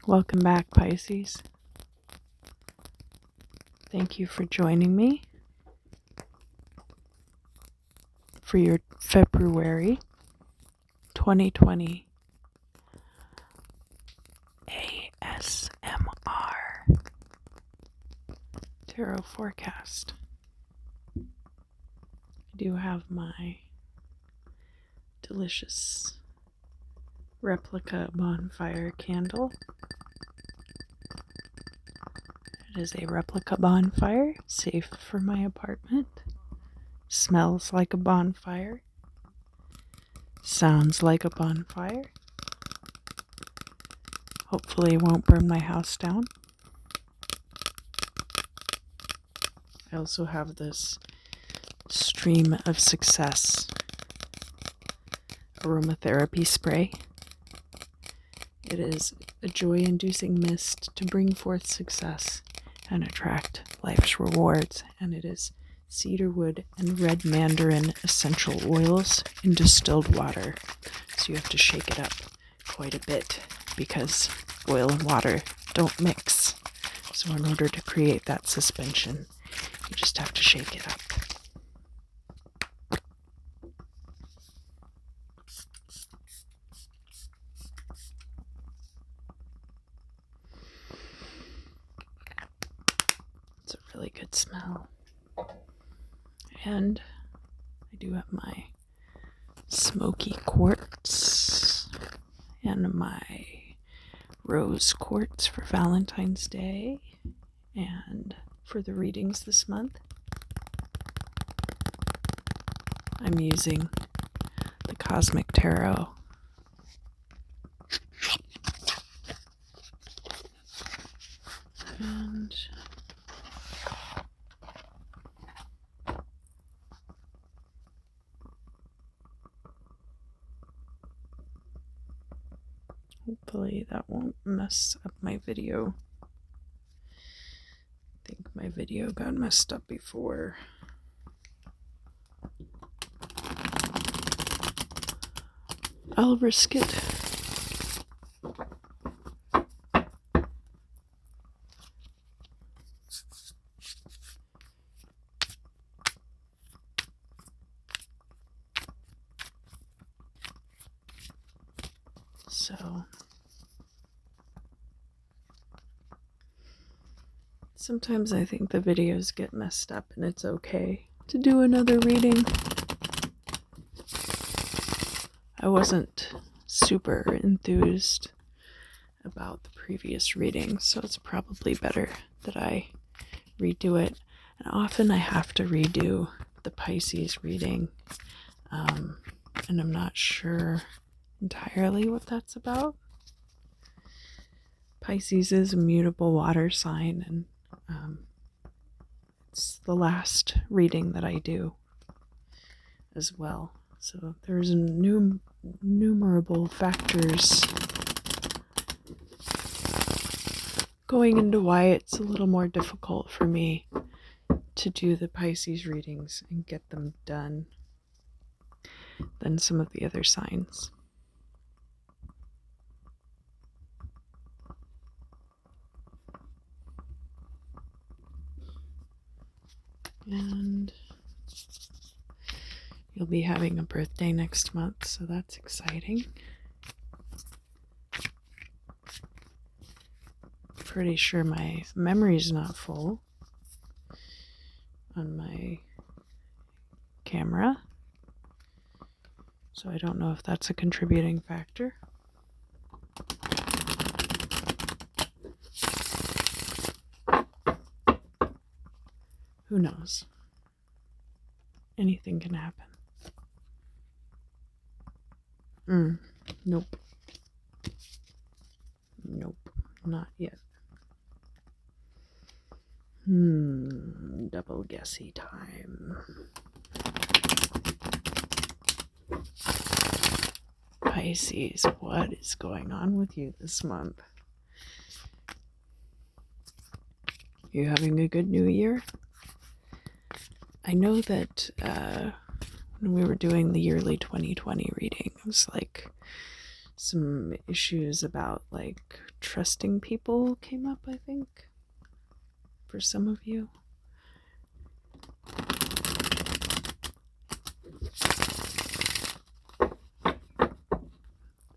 Welcome back, Pisces. Thank you for joining me for your February 2020 ASMR tarot forecast. I do have my delicious replica bonfire candle. It is a replica bonfire, safe for my apartment. Smells like a bonfire. Sounds like a bonfire. Hopefully it won't burn my house down. I also have this Stream of Success aromatherapy spray. It is a joy-inducing mist to bring forth success and attract life's rewards, and it is cedarwood and red mandarin essential oils in distilled water. So you have to shake it up quite a bit because oil and water don't mix. So in order to create that suspension, you just have to shake it up. It's a really good smell. And I do have my smoky quartz and my rose quartz for Valentine's Day and for the readings this month. I'm using the Cosmic Tarot. And hopefully that won't mess up my video. I think my video got messed up before. I'll risk it. So sometimes I think the videos get messed up and it's okay to do another reading. I wasn't super enthused about the previous reading, so it's probably better that I redo it. And often I have to redo the Pisces reading, and I'm not sure entirely what that's about. Pisces is a mutable water sign, and it's the last reading that I do as well. So there's innumerable factors going into why it's a little more difficult for me to do the Pisces readings and get them done than some of the other signs. And you'll be having a birthday next month, so that's exciting. Pretty sure my memory's not full on my camera, so I don't know if that's a contributing factor. Who knows? Anything can happen. Nope. Nope, not yet. Double guessy time. Pisces, what is going on with you this month? You having a good new year? I know that when we were doing the yearly 2020 reading, it was like some issues about like trusting people came up, I think, for some of you.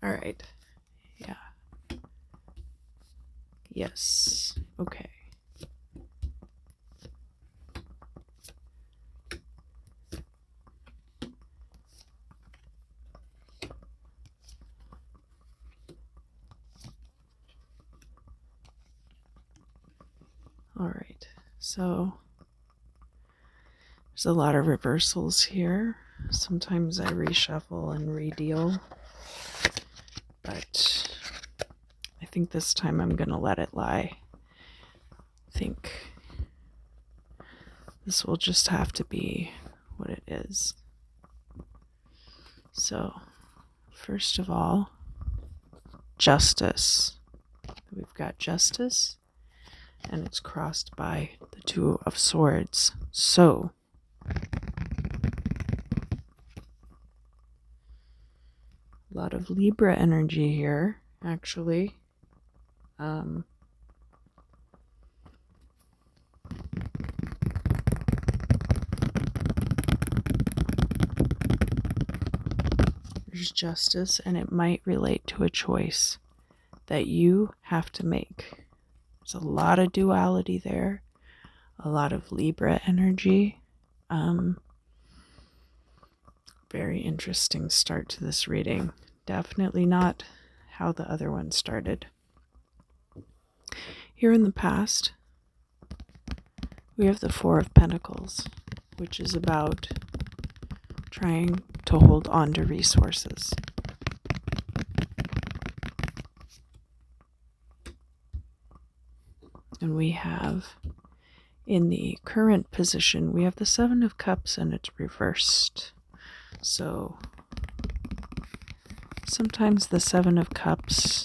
All right. Yeah. Yes. Okay. All right. So there's a lot of reversals here. Sometimes I reshuffle and redeal, but I think this time I'm going to let it lie. I think this will just have to be what it is. So, first of all, justice. We've got justice, and it's crossed by the Two of Swords. So, a lot of Libra energy here, actually. There's justice, and it might relate to a choice that you have to make. There's a lot of duality there, a lot of Libra energy. Very interesting start to this reading. Definitely not how the other one started. Here in the past, we have the Four of Pentacles, which is about trying to hold on to resources. And we have, in the current position, we have the Seven of Cups and it's reversed. So sometimes the Seven of Cups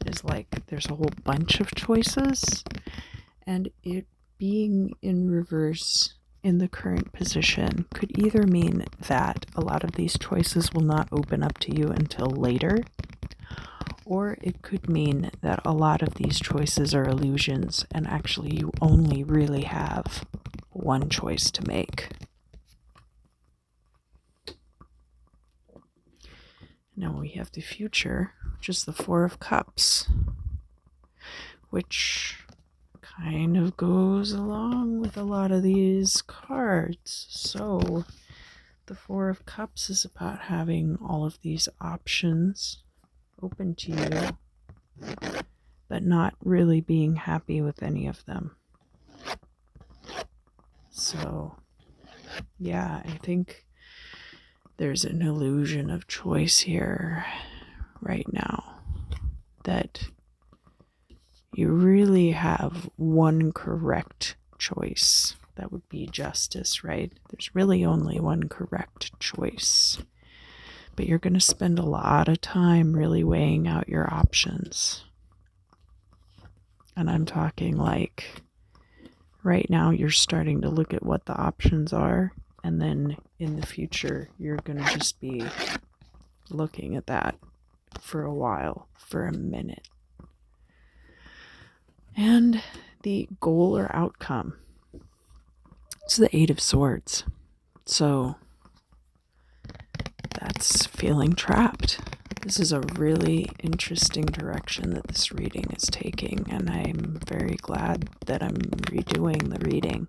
is like there's a whole bunch of choices, and it being in reverse in the current position could either mean that a lot of these choices will not open up to you until later, or it could mean that a lot of these choices are illusions and actually you only really have one choice to make. Now we have the future, which is the Four of Cups, which kind of goes along with a lot of these cards. So the Four of Cups is about having all of these options open to you, but not really being happy with any of them. So, yeah, I think there's an illusion of choice here right now, that you really have one correct choice. That would be justice, right? There's really only one correct choice. But you're going to spend a lot of time really weighing out your options. And I'm talking like right now you're starting to look at what the options are, and then in the future you're going to just be looking at that for a while, for a minute. And the goal or outcome, it's the Eight of Swords. So that's feeling trapped. This is a really interesting direction that this reading is taking, and I'm very glad that I'm redoing the reading.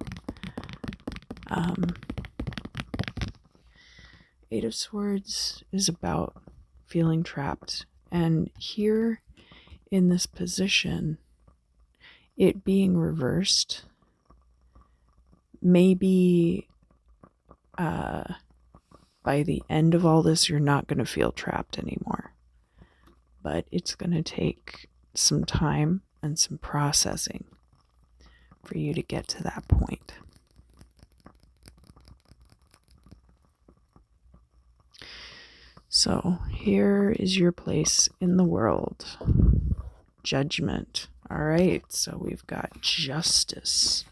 Eight of Swords is about feeling trapped, and here in this position, it being reversed, maybe by the end of all this, you're not going to feel trapped anymore. But it's going to take some time and some processing for you to get to that point. So here is your place in the world. Judgment. All right, so we've got justice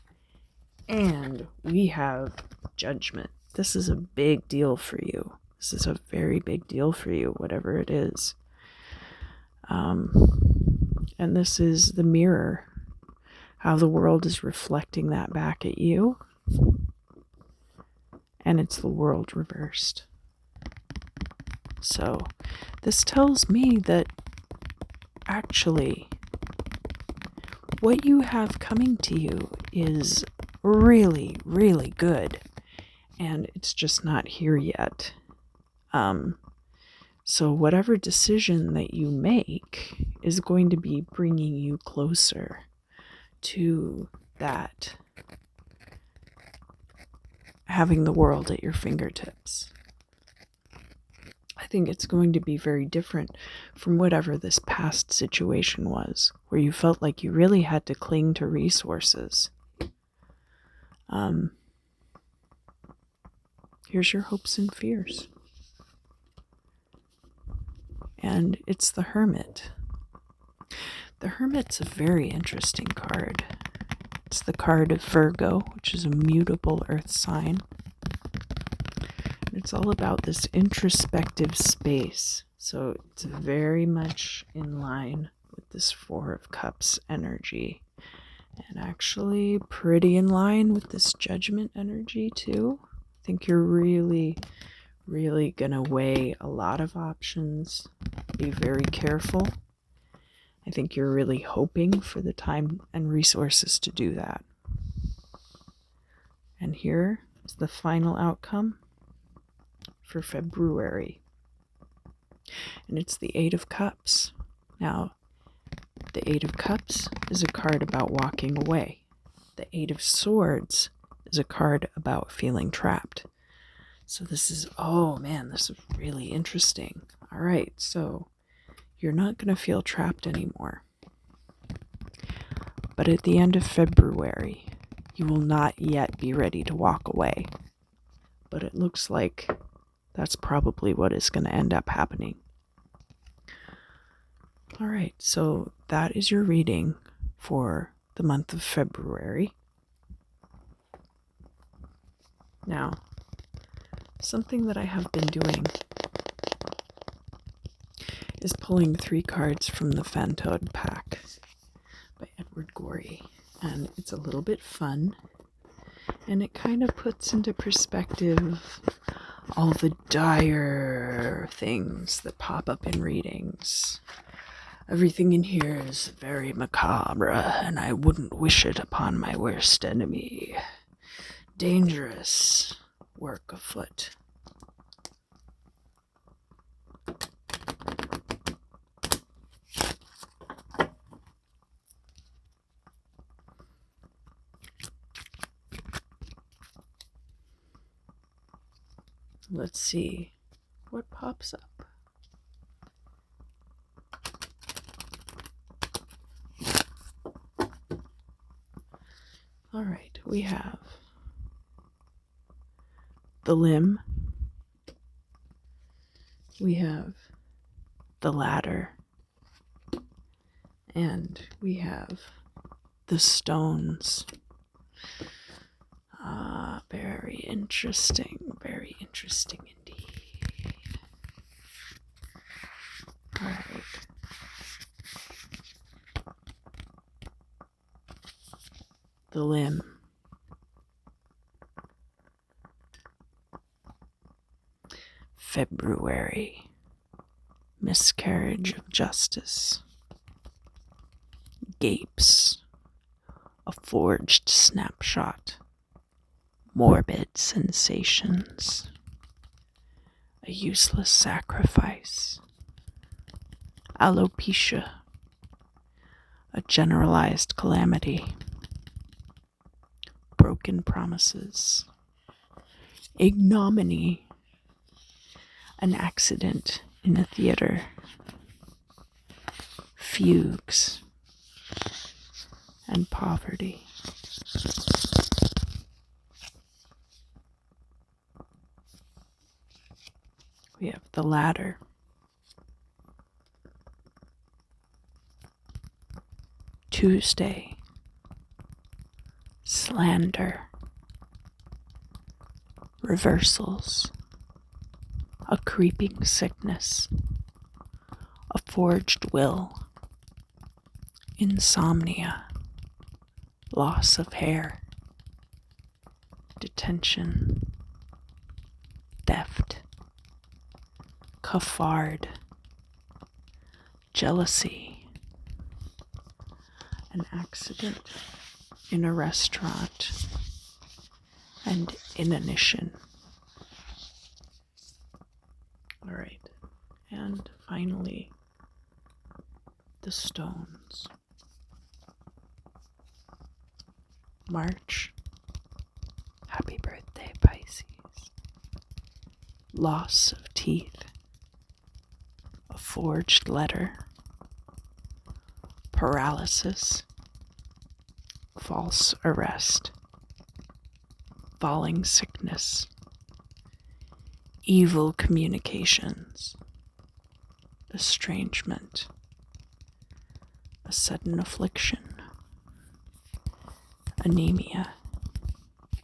and we have judgment. This is a big deal for you. This is a very big deal for you, whatever it is. And this is the mirror, how the world is reflecting that back at you. And it's the world reversed. So this tells me that actually what you have coming to you is really, really good. And it's just not here yet. So whatever decision that you make is going to be bringing you closer to that, having the world at your fingertips. I think it's going to be very different from whatever this past situation was, where you felt like you really had to cling to resources. Here's your hopes and fears. And it's the Hermit. The Hermit's a very interesting card. It's the card of Virgo, which is a mutable earth sign. And it's all about this introspective space. So it's very much in line with this Four of Cups energy. And actually pretty in line with this Judgment energy too. I think you're really gonna weigh a lot of options. Be very careful. I think you're really hoping for the time and resources to do that. And here is the final outcome for February. And it's the Eight of Cups. Now, the Eight of Cups is a card about walking away. The Eight of Swords is a card about feeling trapped. So this is, oh man, this is really interesting. All right, so you're not going to feel trapped anymore. But at the end of February, you will not yet be ready to walk away. But it looks like that's probably what is going to end up happening. All right, so that is your reading for the month of February. Now, something that I have been doing is pulling 3 cards from the Fantod pack by Edward Gorey. And it's a little bit fun, and it kind of puts into perspective all the dire things that pop up in readings. Everything in here is very macabre, and I wouldn't wish it upon my worst enemy. Dangerous work afoot. Let's see what pops up. All right, we have the limb, we have the ladder, and we have the stones. Very interesting indeed. All right. The limb. February. Miscarriage of justice. Gapes. A forged snapshot. Morbid sensations. A useless sacrifice. Alopecia. A generalized calamity. Broken promises. Ignominy. An accident in a theater. Fugues. And poverty. We have the ladder. Tuesday. Slander. Reversals. A creeping sickness. a forged will, insomnia, loss of hair, detention, theft, cafard, jealousy, an accident in a restaurant, and inanition. All right, and finally, the stones. March. Happy birthday, Pisces. Loss of teeth. A forged letter. Paralysis. False arrest. Falling sickness. Evil communications. Estrangement. A sudden affliction. Anemia.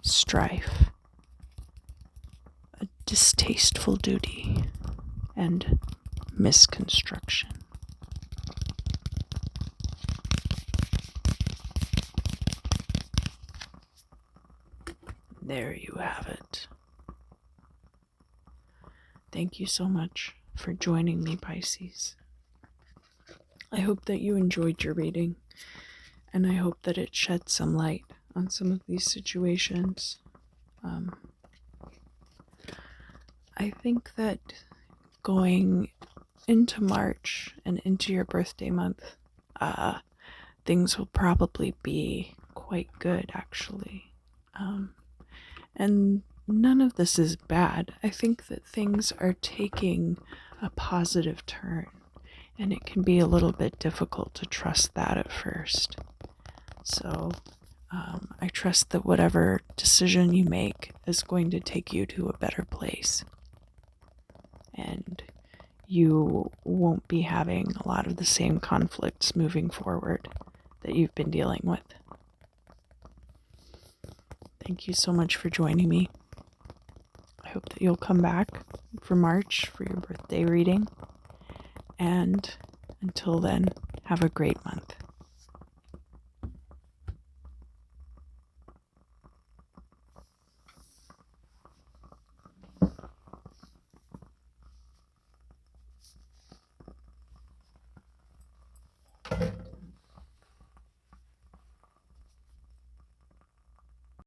Strife. A distasteful duty. And misconstruction. There you have it. Thank you so much for joining me, Pisces. I hope that you enjoyed your reading, and I hope that it shed some light on some of these situations. I think that going into March and into your birthday month, things will probably be quite good, actually. And none of this is bad. I think that things are taking a positive turn, and it can be a little bit difficult to trust that at first. So I trust that whatever decision you make is going to take you to a better place, and you won't be having a lot of the same conflicts moving forward that you've been dealing with. Thank you so much for joining me. I hope that you'll come back for March for your birthday reading. And until then, have a great month.